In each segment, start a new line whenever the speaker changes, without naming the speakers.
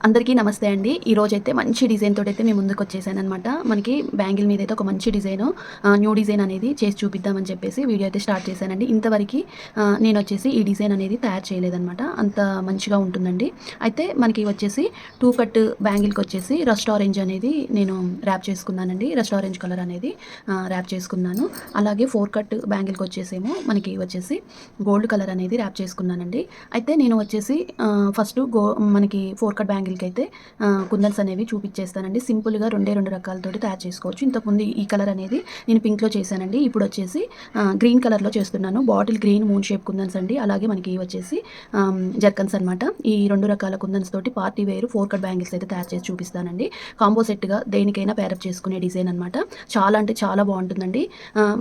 అందరికీ నమస్తే అండి. ఈరోజైతే మంచి డిజైన్ తోటైతే మేము ముందుకొచ్చేసాననమాట. మనకి బ్యాంగిల్ మీదైతే ఒక మంచి డిజైను న్యూ డిజైన్ అనేది చేసి చూపిద్దామని చెప్పేసి వీడియో అయితే స్టార్ట్ చేశానండి. ఇంతవరకి నేనొచ్చేసి ఈ డిజైన్ అనేది తయారు చేయలేదనమాట. అంత మంచిగా ఉంటుందండి. అయితే మనకి వచ్చేసి 2 కట్ బ్యాంగిల్‌కొచ్చేసి రస్ట్ ఆరెంజ్ అనేది నేను ర్యాప్ చేసుకున్నానండి. రస్ట్ ఆరెంజ్ కలర్ అనేది ర్యాప్ చేసుకున్నాను. అలాగే 4 కట్ బ్యాంగిల్‌కొచ్చేసేమో మనకి వచ్చేసి గోల్డ్ కలర్ అనేది ర్యాప్ చేసుకున్నానండి. అయితే నేను వచ్చేసి ఫస్ట్ మనకి 4 కట్ బ్యాంగిల్‌కైతే కుందన్స్ అనేవి చూపిచ్చేస్తానండి. సింపుల్‌గా రెండు రకాలతోటి తయారు చేసుకోవచ్చు. ఇంతకుముందు ఈ కలర్ అనేది నేను పింక్‌లో చేశానండి. ఇప్పుడొచ్చేసి గ్రీన్ కలర్‌లో చేస్తున్నాను. బాటిల్ గ్రీన్ మూన్ షేప్ కుందన్స్ అండి. అలాగే మనకి వచ్చేసి జర్కన్స్ అనమాట. ఈ 2 రకాల కుందన్స్ తోటి పార్టీ వేర్ 4 కట్ బ్యాంగిల్స్ అయితే తయారు చేసి చూపిస్తానండి. కాంబో సెట్‌గా దేనికైనా పేరప్ చేసుకునే డిజైన్ అనమాట. చాలా అంటే చాలా బావుంటుందండి.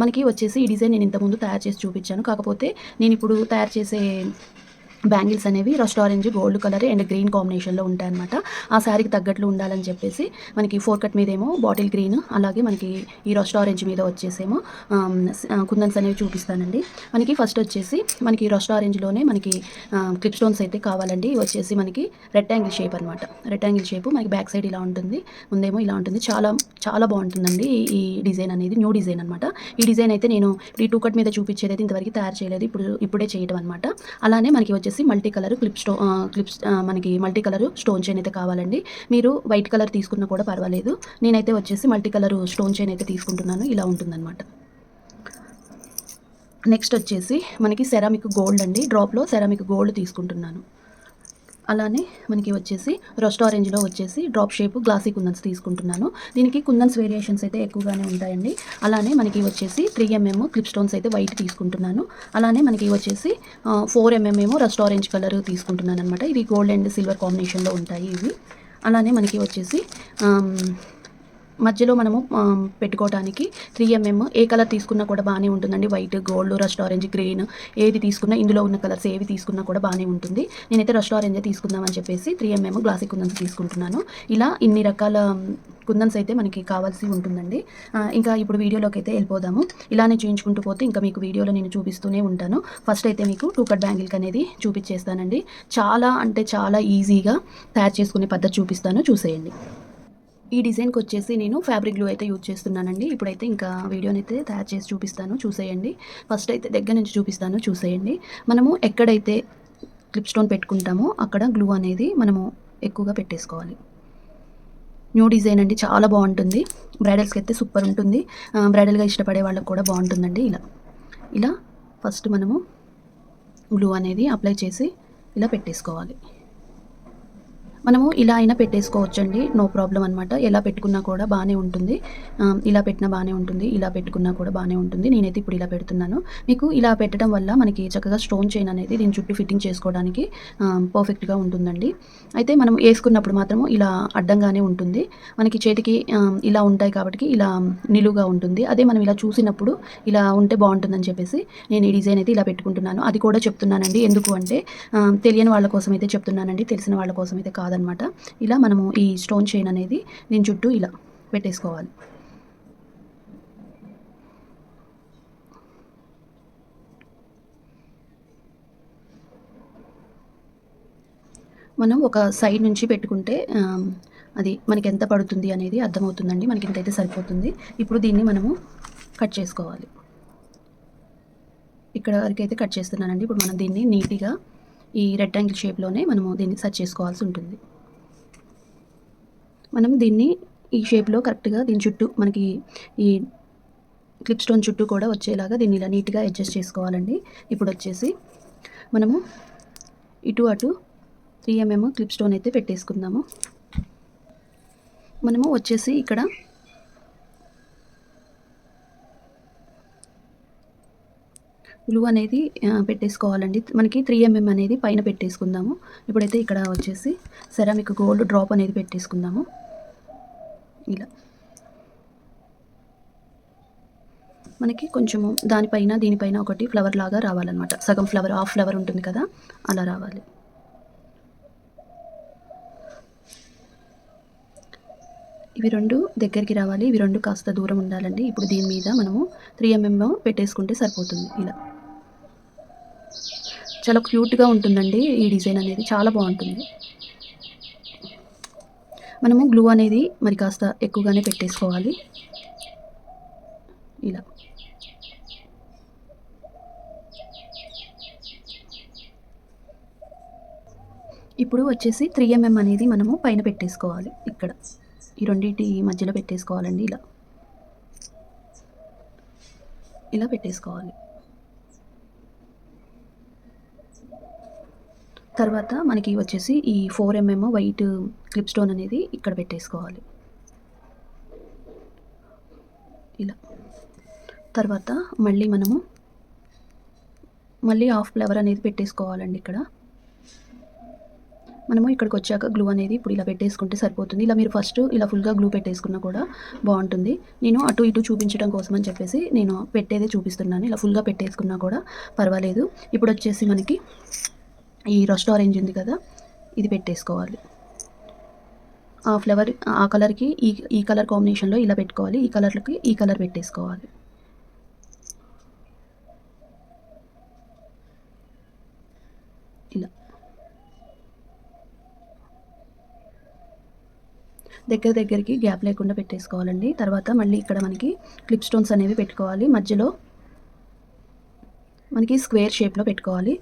మనకి వచ్చేసి ఈ డిజైన్ నేను ఇంతకుముందు తయారు చేసి చూపిచ్చాను. కాకపోతే నేనిప్పుడు తయారు చేసే బ్యాంగిల్స్ అనేవి rust orange, gold colour and green కాంబినేషన్‌లో ఉంటాయన్నమాట. ఆ శారీకి తగ్గట్లు ఉండాలని చెప్పేసి మనకి 4 కట్ మీదేమో బాటిల్ గ్రీన్, అలాగే మనకి ఈ రస్ట్ ఆరెంజ్ మీద వచ్చేసేమో కుందన్స్ అనేవి చూపిస్తానండి. మనకి ఫస్ట్ వచ్చేసి మనకి రస్ట్ ఆరెంజ్‌లోనే మనకి క్లిప్ స్టోన్స్ అయితే కావాలండి. ఇవి వచ్చేసి మనకి రెక్టాంగిల్ షేప్ అనమాట. రెక్టాంగిల్ షేప్ మనకి బ్యాక్ సైడ్ ఇలా ఉంటుంది. ముందేమో ఇలా ఉంటుంది. చాలా చాలా బావుంటుందండి ఈ డిజైన్ అనేది. న్యూ డిజైన్ అనమాట. ఈ డిజైన్ అయితే నేను ఈ 2 కట్ మీద చూపించేదైతే ఇంతవరకు తయారు చేయలేదు. ఇప్పుడే చేయడం అనమాట. అలానే మనకి వచ్చేసి మల్టీ కలర్ మనకి మల్టీ కలర్ స్టోన్ చైన్ అయితే కావాలండి. మీరు వైట్ కలర్ తీసుకున్నా కూడా పర్వాలేదు. నేనైతే వచ్చేసి మల్టీ కలర్ స్టోన్ చైన్ అయితే తీసుకుంటున్నాను. ఇలా ఉంటుందన్నమాట. నెక్స్ట్ వచ్చేసి మనకి సెరామిక్ గోల్డ్ అండి. డ్రాప్‌లో సెరామిక్ గోల్డ్ తీసుకుంటున్నాను. అలానే మనకి వచ్చేసి రస్ట్ ఆరెంజ్‌లో వచ్చేసి డ్రాప్ షేప్ గ్లాసీ కుందన్స్ తీసుకుంటున్నాను. దీనికి కుందన్స్ వేరియేషన్స్ అయితే ఎక్కువగానే ఉంటాయండి. అలానే మనకి వచ్చేసి 3 క్లిప్ స్టోన్స్ అయితే వైట్ తీసుకుంటున్నాను. అలానే మనకి వచ్చేసి 4 ఏమో రస్ట్ ఆరెంజ్ కలర్ తీసుకుంటున్నాననమాట. ఇవి గోల్డ్ అండ్ సిల్వర్ కాంబినేషన్‌లో ఉంటాయి ఇవి. అలానే మనకి వచ్చేసి మధ్యలో మనము పెట్టుకోవటానికి 3 ఏ కలర్ తీసుకున్నా కూడా బాగానే ఉంటుందండి. White, gold, rust orange, green ఏది తీసుకున్నా, ఇందులో ఉన్న కలర్స్ ఏవి తీసుకున్నా కూడా బాగానే ఉంటుంది. నేనైతే రస్ట్ ఆరెంజే తీసుకుందామని చెప్పేసి 3 గ్లాసీ కుందన్స్ తీసుకుంటున్నాను. ఇలా ఇన్ని రకాల కుందన్స్ అయితే మనకి కావాల్సి ఉంటుందండి. ఇంకా ఇప్పుడు వీడియోలోకి అయితే వెళ్ళిపోదాము. ఇలానే చూయించుకుంటూ పోతే ఇంకా మీకు వీడియోలో నేను చూపిస్తూనే ఉంటాను. ఫస్ట్ అయితే మీకు 2 కట్ బ్యాంగిల్కి అనేది చూపించేస్తానండి. చాలా అంటే చాలా ఈజీగా తయారు చేసుకునే పద్ధతి చూపిస్తాను, చూసేయండి. ఈ డిజైన్‌కి వచ్చేసి నేను ఫ్యాబ్రిక్ గ్లూ అయితే యూజ్ చేస్తున్నానండి. ఇప్పుడైతే ఇంకా వీడియోనైతే తయారు చేసి చూపిస్తాను, చూసేయండి. ఫస్ట్ అయితే దగ్గర నుంచి చూపిస్తాను, చూసేయండి. మనము ఎక్కడైతే క్లిప్ స్టోన్ పెట్టుకుంటామో అక్కడ గ్లూ అనేది మనము ఎక్కువగా పెట్టేసుకోవాలి. న్యూ డిజైన్ అండి, చాలా బాగుంటుంది. బ్రైడల్స్‌కి అయితే సూపర్ ఉంటుంది. బ్రైడల్‌గా ఇష్టపడే వాళ్ళకి కూడా బాగుంటుందండి. ఇలా ఫస్ట్ మనము గ్లూ అనేది అప్లై చేసి ఇలా పెట్టేసుకోవాలి. మనము ఇలా అయినా పెట్టేసుకోవచ్చండి. నో ప్రాబ్లమ్ అనమాట. ఎలా పెట్టుకున్నా కూడా బానే ఉంటుంది. ఇలా పెట్టినా బానే ఉంటుంది. ఇలా పెట్టుకున్నా కూడా బానే ఉంటుంది. నేనైతే ఇప్పుడు ఇలా పెడుతున్నాను. మీకు ఇలా పెట్టడం వల్ల మనకి చక్కగా స్టోన్ చైన్ అనేది దీని చుట్టూ ఫిట్టింగ్ చేసుకోవడానికి పర్ఫెక్ట్‌గా ఉంటుందండి. అయితే మనం ఏసుకున్నప్పుడు మాత్రము ఇలా అడ్డంగానే ఉంటుంది. మనకి చేతికి ఇలా ఉంటాయి కాబట్టి ఇలా నిలువుగా ఉంటుంది. అదే మనం ఇలా చూసినప్పుడు ఇలా ఉంటే బావుంటుందని చెప్పేసి నేను ఈ డిజైన్ అయితే ఇలా పెట్టుకుంటున్నాను. అది కూడా చెప్తున్నానండి. ఎందుకు అంటే తెలియని వాళ్ళ కోసం అయితే చెప్తున్నానండి. తెలిసిన వాళ్ళ కోసం అయితే కాదనమాట. ఇలా మనము ఈ స్టోన్ చైన్ అనేది దీని చుట్టూ ఇలా పెట్టేసుకోవాలి. మనం ఒక సైడ్ నుంచి పెట్టుకుంటే అది మనకి ఎంత పడుతుంది అనేది అర్థమవుతుందండి. మనకి ఇంతైతే సరిపోతుంది. ఇప్పుడు దీన్ని మనము కట్ చేసుకోవాలి. ఇక్కడ వరకైతే కట్ చేస్తున్నానండి. ఇప్పుడు మనం దీన్ని నీట్‌గా ఈ రెక్టాంగిల్ షేప్‌లోనే మనము దీన్ని సెట్ చేసుకోవాల్సి ఉంటుంది. మనం దీన్ని ఈ షేప్‌లో కరెక్ట్‌గా దీని చుట్టూ మనకి ఈ క్లిప్ స్టోన్ చుట్టూ కూడా వచ్చేలాగా దీన్ని ఇలా నీట్‌గా అడ్జస్ట్ చేసుకోవాలండి. ఇప్పుడొచ్చేసి మనము ఇటు అటు 3 క్లిప్ స్టోన్ అయితే పెట్టేసుకుందాము. మనము వచ్చేసి ఇక్కడ గ్లూ అనేది పెట్టేసుకోవాలండి. మనకి 3 అనేది పైన పెట్టేసుకుందాము. ఇప్పుడైతే ఇక్కడ వచ్చేసి సెరామిక్ గోల్డ్ డ్రాప్ అనేది పెట్టేసుకుందాము. ఇలా మనకి కొంచెము దానిపైన దీనిపైన ఒకటి ఫ్లవర్ లాగా రావాలన్నమాట. సగం ఫ్లవర్, హాఫ్ ఫ్లవర్ ఉంటుంది కదా, అలా రావాలి. ఇవి 2 దగ్గరికి రావాలి. ఇవి 2 కాస్త దూరం ఉండాలండి. ఇప్పుడు దీని మీద మనము 3 పెట్టేసుకుంటే సరిపోతుంది. ఇలా చాలా క్యూట్‌గా ఉంటుందండి. ఈ డిజైన్ అనేది చాలా బాగుంటుంది. మనము గ్లూ అనేది మరి కాస్త ఎక్కువగానే పెట్టేసుకోవాలి. ఇలా ఇప్పుడు వచ్చేసి 3mm అనేది మనము పైన పెట్టేసుకోవాలి. ఇక్కడ ఈ రెండిటి మధ్యలో పెట్టేసుకోవాలండి. ఇలా పెట్టేసుకోవాలి. తర్వాత మనకి వచ్చేసి ఈ 4mm వైట్ క్లిప్ స్టోన్ అనేది ఇక్కడ పెట్టేసుకోవాలి. ఇలా తర్వాత మళ్ళీ హాఫ్ ఫ్లవర్ అనేది పెట్టేసుకోవాలండి. మనము ఇక్కడికి వచ్చాక గ్లూ అనేది ఇప్పుడు ఇలా పెట్టేసుకుంటే సరిపోతుంది. ఇలా మీరు ఫస్ట్ ఇలా ఫుల్గా గ్లూ పెట్టేసుకున్నా కూడా బాగుంటుంది. నేను అటు ఇటు చూపించడం కోసం అని చెప్పేసి నేను పెట్టేదే చూపిస్తున్నాను. ఇలా ఫుల్గా పెట్టేసుకున్నా కూడా పర్వాలేదు. ఇప్పుడు వచ్చేసి మనకి ఈ రస్ట్ ఆరెంజ్ ఉంది కదా, ఇది పెట్టేసుకోవాలి. ఆ ఫ్లవర్ ఆ కలర్కి ఈ కలర్ కాంబినేషన్లో ఇలా పెట్టుకోవాలి. ఈ కలర్లకి ఈ కలర్ పెట్టేసుకోవాలి. ఇలా దగ్గరికి గ్యాప్ లేకుండా పెట్టేసుకోవాలండి. తర్వాత మళ్ళీ ఇక్కడ మనకి క్లిప్ స్టోన్స్ అనేవి పెట్టుకోవాలి. మధ్యలో మనకి స్క్వేర్ షేప్లో పెట్టుకోవాలి.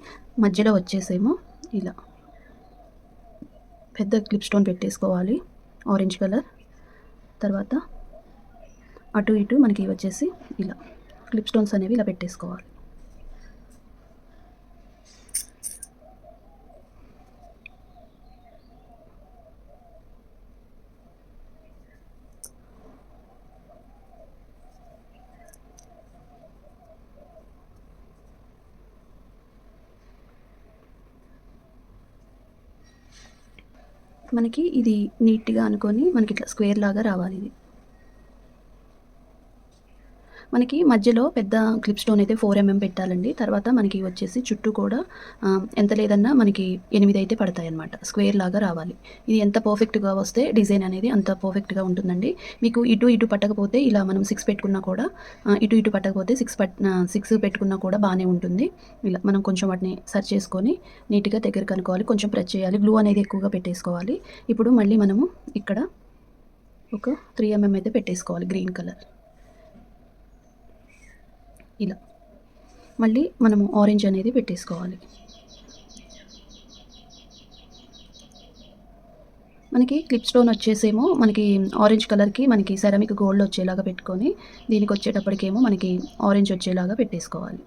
మధ్యలో వచ్చేసేమో ఇలా పెద్ద క్లిప్ స్టోన్ పెట్టేసుకోవాలి, ఆరెంజ్ కలర్. తర్వాత అటు ఇటు మనకి వచ్చేసి ఇలా క్లిప్ స్టోన్స్ అనేవి ఇలా పెట్టేసుకోవాలి. మనకి ఇది నీట్గా అనుకొని మనకి ఇట్లా స్క్వేర్ లాగా రావాలి. ఇది మనకి మధ్యలో పెద్ద క్లిప్ స్టోన్ అయితే 4mm పెట్టాలండి. తర్వాత మనకి వచ్చేసి చుట్టూ కూడా ఎంత లేదన్నా మనకి 8 అయితే పడతాయి అన్నమాట. స్క్వేర్ లాగా రావాలి. ఇది ఎంత పర్ఫెక్ట్గా వస్తే డిజైన్ అనేది అంత పర్ఫెక్ట్గా ఉంటుందండి. మీకు ఇటు పట్టకపోతే ఇలా మనం 6 పెట్టుకున్నా కూడా, ఇటు పట్టకపోతే 6 పెట్టుకున్నా కూడా బాగానే ఉంటుంది. ఇలా మనం కొంచెం వాటిని సర్చ్ చేసుకొని నీట్గా దగ్గర కనుక్కోవాలి. కొంచెం ప్రెస్ చేయాలి. గ్లూ అనేది ఎక్కువగా పెట్టేసుకోవాలి. ఇప్పుడు మళ్ళీ మనము ఇక్కడ ఒక 3mm అయితే పెట్టేసుకోవాలి, గ్రీన్ కలర్. ఇలా మళ్ళీ మనము ఆరెంజ్ అనేది పెట్టేసుకోవాలి. మనకి క్లిప్ స్టోన్ వచ్చేసేమో మనకి ఆరెంజ్ కలర్కి మనకి సెరామిక్ గోల్డ్ వచ్చేలాగా పెట్టుకొని, దీనికి వచ్చేటప్పటికేమో మనకి ఆరెంజ్ వచ్చేలాగా పెట్టేసుకోవాలి.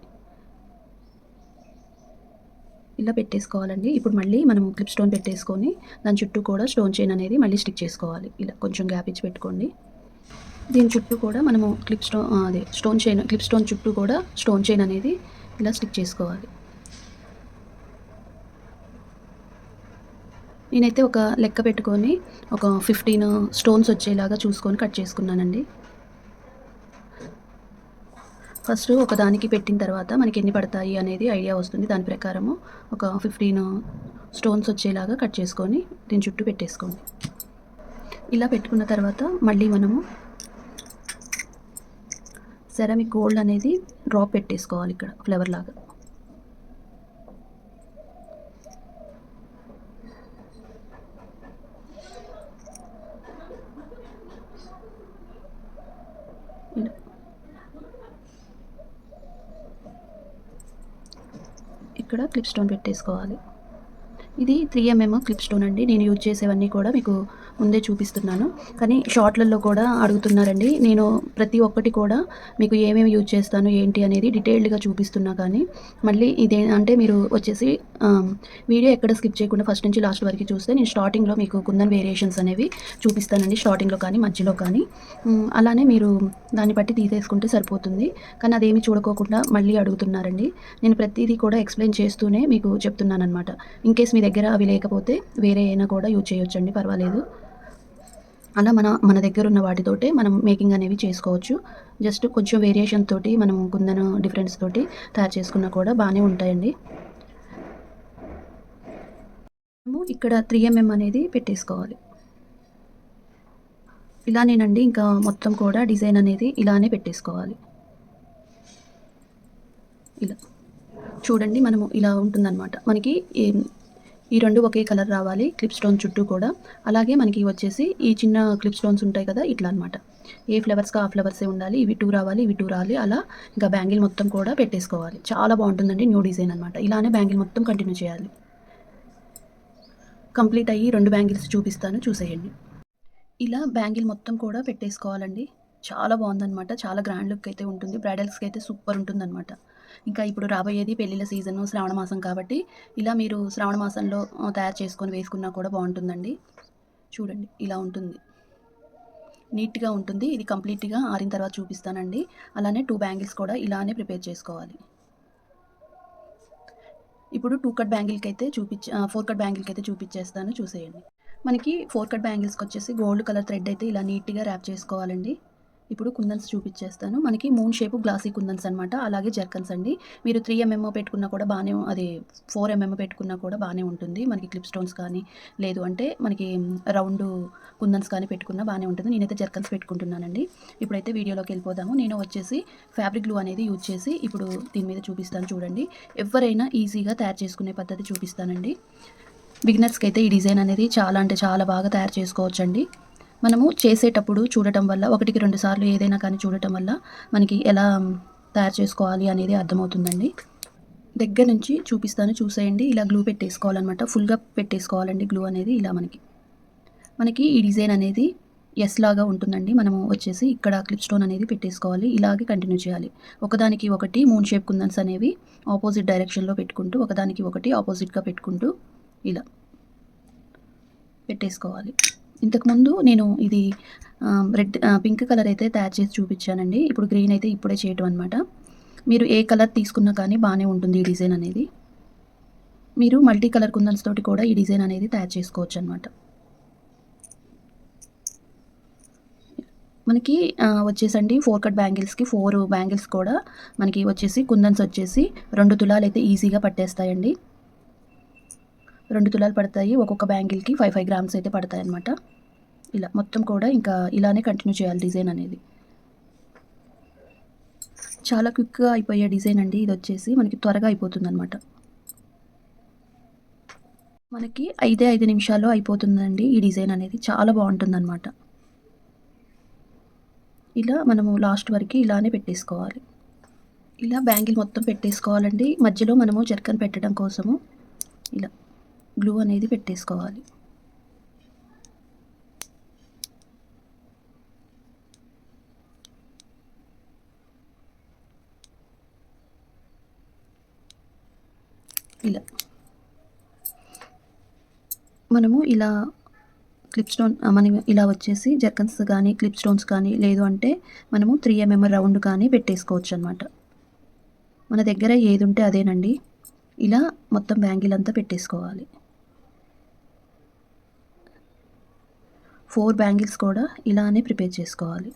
ఇలా పెట్టేసుకోవాలండి. ఇప్పుడు మళ్ళీ మనము క్లిప్ స్టోన్ పెట్టేసుకొని దాని చుట్టూ కూడా స్టోన్ చైన్ అనేది మళ్ళీ స్టిక్ చేసుకోవాలి. ఇలా కొంచెం గ్యాప్ ఇచ్చి పెట్టుకోండి. దీని చుట్టూ కూడా మనము క్లిప్ స్టోన్ చుట్టూ కూడా స్టోన్ చైన్ అనేది ఇలా స్టిక్ చేసుకోవాలి. నేనైతే ఒక లెక్క పెట్టుకొని ఒక 15 స్టోన్స్ వచ్చేలాగా చూసుకొని కట్ చేసుకున్నానండి. ఫస్ట్ ఒక దానికి పెట్టిన తర్వాత మనకి ఎన్ని పడతాయి అనేది ఐడియా వస్తుంది. దాని ప్రకారము ఒక 15 స్టోన్స్ వచ్చేలాగా కట్ చేసుకొని దీని చుట్టూ పెట్టేసుకోండి. ఇలా పెట్టుకున్న తర్వాత మళ్ళీ మనము సెరామిక్ గోల్డ్ అనేది డ్రాప్ పెట్టేసుకోవాలి ఇక్కడ ఫ్లవర్ లాగా. ఇక్కడ క్లిప్ స్టోన్ పెట్టేసుకోవాలి. ఇది 3mm క్లిప్ స్టోన్ అండి. నేను యూజ్ చేసేవన్నీ కూడా మీకు ముందే చూపిస్తున్నాను. కానీ షార్ట్లలో కూడా అడుగుతున్నారండి. నేను ప్రతి ఒక్కటి కూడా మీకు ఏమేమి యూజ్ చేస్తాను ఏంటి అనేది డీటెయిల్డ్గా చూపిస్తున్నా. కానీ మళ్ళీ ఇదే అంటే మీరు వచ్చేసి వీడియో ఎక్కడ స్కిప్ చేయకుండా ఫస్ట్ నుంచి లాస్ట్ వరకు చూస్తే నేను స్టార్టింగ్లో మీకు కుందన్ వేరియేషన్స్ అనేవి చూపిస్తానండి. స్టార్టింగ్లో కానీ మధ్యలో కానీ అలానే మీరు దాన్ని బట్టి తీసేసుకుంటే సరిపోతుంది. కానీ అదేమి చూడుకోకుండా మళ్ళీ అడుగుతున్నారండి. నేను ప్రతిదీ కూడా ఎక్స్ప్లెయిన్ చేస్తూనే మీకు చెప్తున్నాను అనమాట. ఇన్కేస్ మీ దగ్గర అవి లేకపోతే వేరే అయినా కూడా యూజ్ చేయొచ్చండి, పర్వాలేదు. అలా మన దగ్గర ఉన్న వాటితోటే మనం మేకింగ్ అనేవి చేసుకోవచ్చు. జస్ట్ కొంచెం వేరియేషన్ తోటి మనం కుందన డిఫరెన్స్ తోటి తయారు చేసుకున్నా కూడా బాగానే ఉంటాయండి. మనము ఇక్కడ 3mm అనేది పెట్టేసుకోవాలి. ఇలానేనండి ఇంకా మొత్తం కూడా డిజైన్ అనేది ఇలానే పెట్టేసుకోవాలి. ఇలా చూడండి, మనము ఇలా ఉంటుందన్నమాట. మనకి ఈ 2 ఒకే కలర్ రావాలి క్లిప్ స్టోన్ చుట్టూ కూడా. అలాగే మనకి వచ్చేసి ఈ చిన్న క్లిప్ స్టోన్స్ ఉంటాయి కదా, ఇట్లా అనమాట. ఏ ఫ్లవర్స్‌కి ఆ ఫ్లవర్సే ఉండాలి. ఇవి 2 రావాలి, ఇవి 2 రావాలి. అలా ఇంకా బ్యాంగిల్ మొత్తం కూడా పెట్టేసుకోవాలి. చాలా బావుంటుందండి. న్యూ డిజైన్ అనమాట. ఇలానే బ్యాంగిల్ మొత్తం కంటిన్యూ చేయాలి. కంప్లీట్ అయ్యి 2 బ్యాంగిల్స్ చూపిస్తాను, చూసేయండి. ఇలా బ్యాంగిల్ మొత్తం కూడా పెట్టేసుకోవాలండి. చాలా బావుందనమాట. చాలా గ్రాండ్ లుక్ అయితే ఉంటుంది. బ్రైడల్స్‌కి అయితే సూపర్ ఉంటుందనమాట. ఇంకా ఇప్పుడు రాబోయేది పెళ్ళిళ్ళ సీజను, శ్రావణ మాసం కాబట్టి ఇలా మీరు శ్రావణ మాసంలో తయారు చేసుకొని వేసుకున్నా కూడా బావుంటుందండి. చూడండి ఇలా ఉంటుంది. నీట్‌గా ఉంటుంది. ఇది కంప్లీట్‌గా ఆరిన తర్వాత చూపిస్తానండి. అలానే 2 బ్యాంగిల్స్ కూడా ఇలానే ప్రిపేర్ చేసుకోవాలి. ఇప్పుడు 2 కట్ బ్యాంగిల్‌కైతే 4 కట్ బ్యాంగిల్‌కైతే చూపిచ్చేస్తాను, చూసేయండి. మనకి 4 కట్ బ్యాంగిల్స్‌కొచ్చేసి గోల్డ్ కలర్ థ్రెడ్ అయితే ఇలా నీట్‌గా ర్యాప్ చేసుకోవాలండి. ఇప్పుడు కుందన్స్ చూపిచ్చేస్తాను. మనకి మూన్ షేపు గ్లాసీ కుందన్స్ అనమాట. అలాగే జర్కన్స్ అండి. మీరు 3 ఎంఎం పెట్టుకున్నా కూడా బానే, అది 4 ఎంఎం పెట్టుకున్నా కూడా బానే ఉంటుంది. మనకి క్లిప్ స్టోన్స్ కానీ, లేదు అంటే మనకి రౌండు కుందన్స్ కానీ పెట్టుకున్నా బానే ఉంటుంది. నేనైతే జర్కన్స్ పెట్టుకుంటున్నానండి. ఇప్పుడైతే వీడియోలోకి వెళ్ళిపోదాము. నేను వచ్చేసి ఫ్యాబ్రిక్ గ్లూ అనేది యూజ్ చేసి ఇప్పుడు దీని మీద చూపిస్తాను చూడండి. ఎవరైనా ఈజీగా తయారు చేసుకునే పద్ధతి చూపిస్తానండి. బిగినర్స్‌కి అయితే ఈ డిజైన్ అనేది చాలా అంటే చాలా బాగా తయారు చేసుకోవచ్చండి. మనము చేసేటప్పుడు చూడటం వల్ల, ఒకటికి 2 సార్లు ఏదైనా కానీ చూడటం వల్ల మనకి ఎలా తయారు చేసుకోవాలి అనేది అర్థమవుతుందండి. దగ్గర నుంచి చూపిస్తాను, చూసేయండి. ఇలా గ్లూ పెట్టేసుకోవాలన్నమాట. ఫుల్‌గా పెట్టేసుకోవాలండి గ్లూ అనేది. ఇలా మనకి ఈ డిజైన్ అనేది ఎస్ లాగా ఉంటుందండి. మనము వచ్చేసి ఇక్కడ క్లిప్ స్టోన్ అనేది పెట్టేసుకోవాలి. ఇలాగే కంటిన్యూ చేయాలి. ఒకదానికి ఒకటి మూన్ షేప్ కుందన్స్ అనేవి ఆపోజిట్ డైరెక్షన్‌లో పెట్టుకుంటూ, ఒకదానికి ఒకటి ఆపోజిట్‌గా పెట్టుకుంటూ ఇలా పెట్టేసుకోవాలి. ఇంతకుముందు నేను ఇది పింక్ కలర్ అయితే తయారు చేసి చూపించానండి. ఇప్పుడు గ్రీన్ అయితే ఇప్పుడే చేయటం అనమాట. మీరు ఏ కలర్ తీసుకున్నా కానీ బాగానే ఉంటుంది ఈ డిజైన్ అనేది. మీరు మల్టీ కలర్ కుందన్స్ తోటి కూడా ఈ డిజైన్ అనేది తయారు చేసుకోవచ్చు అనమాట. మనకి వచ్చేసండి 4 కట్ బ్యాంగిల్స్‌కి 4 బ్యాంగిల్స్ కూడా మనకి వచ్చేసి కుందన్స్ వచ్చేసి 2 తులాలు అయితే ఈజీగా పట్టేస్తాయండి. 2 తులాలు పడతాయి. ఒక్కొక్క బ్యాంగిల్‌కి 5 గ్రామ్స్ అయితే పడతాయన్నమాట. ఇలా మొత్తం కూడా ఇంకా ఇలానే కంటిన్యూ చేయాలి డిజైన్ అనేది. చాలా క్విక్‌గా అయిపోయే డిజైన్ అండి ఇది వచ్చేసి. మనకి త్వరగా అయిపోతుందన్నమాట. మనకి 5 నిమిషాల్లో అయిపోతుందండి ఈ డిజైన్ అనేది. చాలా బాగుంటుందన్నమాట. ఇలా మనము లాస్ట్ వరకు ఇలానే పెట్టేసుకోవాలి. ఇలా బ్యాంగిల్ మొత్తం పెట్టేసుకోవాలండి. మధ్యలో మనము జర్కన్ పెట్టడం కోసము ఇలా గ్లూ అనేది పెట్టేసుకోవాలి. ఇలా మనము ఇలా క్లిప్ స్టోన్ మనం ఇలా వచ్చేసి జర్కన్స్ కానీ, క్లిప్ స్టోన్స్ కానీ, లేదు అంటే మనము 3 ఎంఎం రౌండ్ కానీ పెట్టేసుకోవచ్చు అనమాట. మన దగ్గర ఏది ఉంటే అదేనండి. ఇలా మొత్తం బ్యాంగిల్ అంతా పెట్టేసుకోవాలి. 4 బ్యాంగిల్స్ కూడా ఇలానే ప్రిపేర్ చేసుకోవాలి.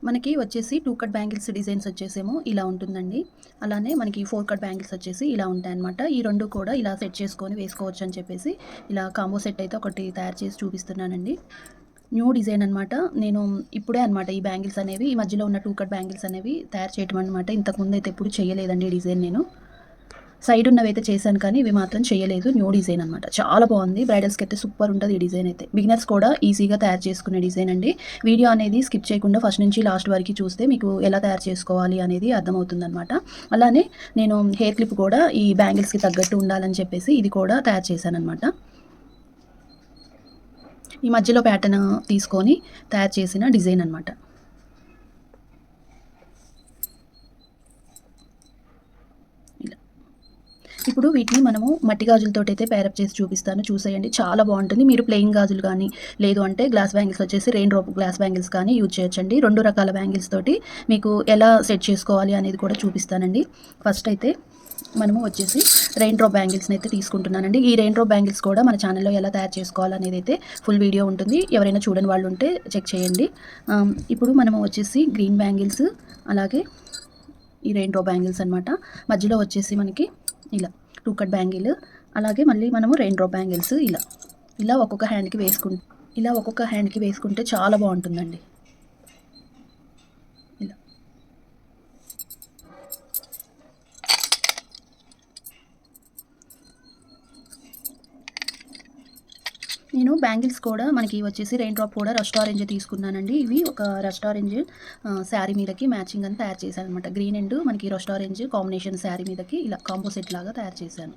మనకి వచ్చేసి 2 కట్ బ్యాంగిల్స్ డిజైన్స్ వచ్చేసేమో ఇలా ఉంటుందండి. అలానే మనకి 4 కట్ బ్యాంగిల్స్ వచ్చేసి ఇలా ఉంటాయన్నమాట. ఈ 2 కూడా ఇలా సెట్ చేసుకొని వేసుకోవచ్చు అని చెప్పేసి ఇలా కాంబో సెట్ అయితే ఒకటి తయారు చేసి చూపిస్తున్నానండి. న్యూ డిజైన్ అనమాట. నేను ఇప్పుడే అనమాట ఈ బ్యాంగిల్స్ అనేవి, ఈ మధ్యలో ఉన్న 2 కట్ బ్యాంగిల్స్ అనేవి తయారు చేయటం అనమాట. ఇంతకుముందు అయితే ఎప్పుడు చేయలేదండి ఈ డిజైన్ నేను. సైడ్ ఉన్నవైతే చేశాను కానీ ఇవి మాత్రం చేయలేదు. న్యూ డిజైన్ అనమాట. చాలా బాగుంది. బ్రైడల్స్కి అయితే సూపర్ ఉంటుంది ఈ డిజైన్ అయితే. బిగినర్స్ కూడా ఈజీగా తయారు చేసుకునే డిజైన్ అండి. వీడియో అనేది స్కిప్ చేయకుండా ఫస్ట్ నుంచి లాస్ట్ వరకు చూస్తే మీకు ఎలా తయారు చేసుకోవాలి అనేది అర్థమవుతుంది అనమాట. అలానే నేను హెయిర్ క్లిప్ కూడా ఈ బ్యాంగిల్స్కి తగ్గట్టు ఉండాలని చెప్పేసి ఇది కూడా తయారు చేశాను అనమాట. ఈ మధ్యలో ప్యాటర్న్ తీసుకొని తయారు చేసిన డిజైన్ అనమాట. ఇప్పుడు వీటిని మనము మట్టి గాజులతో అయితే పేరప్ చేసి చూపిస్తాను, చూసేయండి. చాలా బాగుంటుంది. మీరు ప్లెయిన్ గాజులు కానీ, లేదు అంటే గ్లాస్ బ్యాంగిల్స్ వచ్చేసి రెయిన్ డ్రాప్ గ్లాస్ బ్యాంగిల్స్ కానీ యూజ్ చేయొచ్చండి. 2 రకాల బ్యాంగిల్స్ తోటి మీకు ఎలా సెట్ చేసుకోవాలి అనేది కూడా చూపిస్తానండి. ఫస్ట్ అయితే మనము వచ్చేసి రెయిన్ డ్రాప్ బ్యాంగిల్స్ని అయితే తీసుకుంటున్నానండి. ఈ రెయిన్ డ్రాప్ బ్యాంగిల్స్ కూడా మన ఛానల్లో ఎలా తయారు చేసుకోవాలనేది అయితే ఫుల్ వీడియో ఉంటుంది. ఎవరైనా చూడని వాళ్ళు ఉంటే చెక్ చేయండి. ఇప్పుడు మనము వచ్చేసి గ్రీన్ బ్యాంగిల్స్, అలాగే ఈ రెయిన్ డ్రాప్ బ్యాంగిల్స్ అనమాట. మధ్యలో వచ్చేసి మనకి ఇలా 2 కట్ బ్యాంగిల్, అలాగే మళ్ళీ మనము రెయిన్ డ్రాప్ బ్యాంగిల్స్ ఇలా ఒక్కొక్క హ్యాండ్కి వేసుకుంటే చాలా బాగుంటుందండి. ఇలా నేను బ్యాంగిల్స్ కూడా మనకి వచ్చేసి రెయిన్ డ్రాప్ కూడా రస్ట్ ఆరెంజ్ తీసుకున్నానండి. ఇవి ఒక రస్ట్ ఆరెంజ్ శారీ మీదకి మ్యాచింగ్ అని తయారు చేశాను అనమాట. గ్రీన్ అండ్ మనకి రస్ట్ ఆరెంజ్ కాంబినేషన్ శారీ మీదకి ఇలా కాంబో సెట్ లాగా తయారు చేశాను.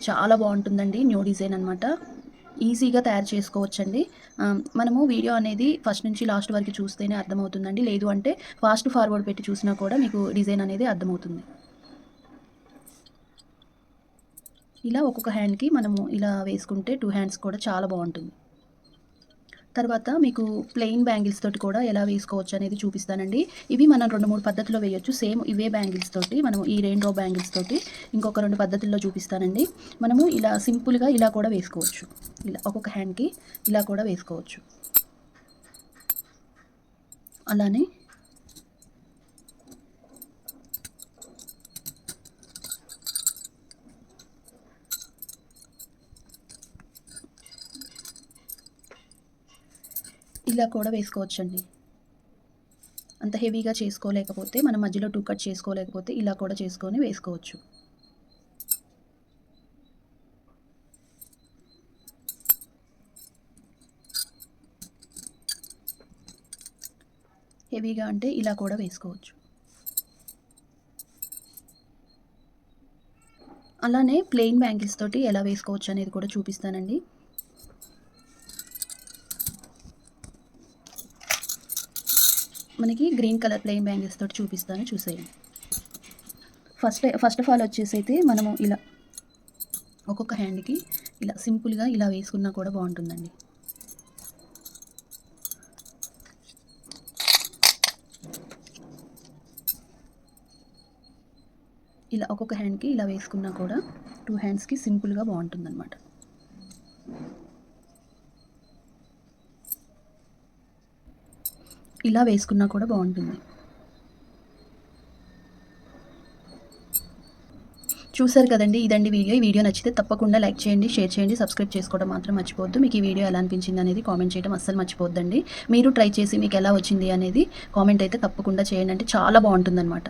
చాలా బాగుంటుందండి. న్యూ డిజైన్ అనమాట. ఈజీగా తయారు చేసుకోవచ్చండి. మనము వీడియో అనేది ఫస్ట్ నుంచి లాస్ట్ వరకు చూస్తేనే అర్థమవుతుందండి. లేదు అంటే ఫాస్ట్ ఫార్వర్డ్ పెట్టి చూసినా కూడా మీకు డిజైన్ అనేది అర్థమవుతుంది. ఇలా ఒక్కొక్క హ్యాండ్కి మనము ఇలా వేసుకుంటే 2 హ్యాండ్స్ కూడా చాలా బాగుంటుంది. తర్వాత మీకు ప్లెయిన్ బ్యాంగిల్స్ తోటి కూడా ఎలా వేసుకోవచ్చు అనేది చూపిస్తానండి. ఇవి మనం 2-3 పద్ధతిలో వేయొచ్చు. సేమ్ ఇవే బ్యాంగిల్స్ తోటి మనము ఈ రెయిన్ డ్రాప్ బ్యాంగిల్స్ తోటి ఇంకొక 2 పద్ధతుల్లో చూపిస్తానండి. మనము ఇలా సింపుల్గా ఇలా కూడా వేసుకోవచ్చు. ఇలా ఒక్కొక్క హ్యాండ్కి ఇలా కూడా వేసుకోవచ్చు. అలానే ఇలా కూడా వేసుకోవచ్చండి. అంత హెవీగా చేసుకోలేకపోతే మనం మధ్యలో 2 కట్ చేసుకోలేకపోతే ఇలా కూడా చేసుకొని వేసుకోవచ్చు. హెవీగా అంటే ఇలా కూడా వేసుకోవచ్చు. అలానే ప్లెయిన్ బ్యాంగిల్స్ తోటి ఎలా వేసుకోవచ్చు అనేది కూడా చూపిస్తానండి. మనకి గ్రీన్ కలర్ ప్లెయిన్ బ్యాంగిల్స్ తోటి చూపిస్తాను, చూసేయండి. ఫస్ట్ ఆఫ్ ఆల్ వచ్చేసి అయితే మనము ఇలా ఒక్కొక్క హ్యాండ్కి ఇలా సింపుల్గా ఇలా వేసుకున్నా కూడా బాగుంటుందండి. ఇలా ఒక్కొక్క హ్యాండ్కి ఇలా వేసుకున్నా కూడా 2 హ్యాండ్స్కి సింపుల్గా బాగుంటుందన్నమాట. ఇలా వేసుకున్నా కూడా బాగుంటుంది. చూసారు కదండి, ఇదండి వీడియో. ఈ వీడియో నచ్చితే తప్పకుండా లైక్ చేయండి, షేర్ చేయండి, సబ్స్క్రైబ్ చేసుకోవడం మాత్రం మర్చిపోవద్దు. మీకు ఈ వీడియో ఎలా అనిపించింది అనేది కామెంట్ చేయడం అస్సలు మర్చిపోవద్దండి. మీరు ట్రై చేసి మీకు ఎలా వచ్చింది అనేది కామెంట్ అయితే తప్పకుండా చేయండి. అంటే చాలా బాగుంటుందన్నమాట.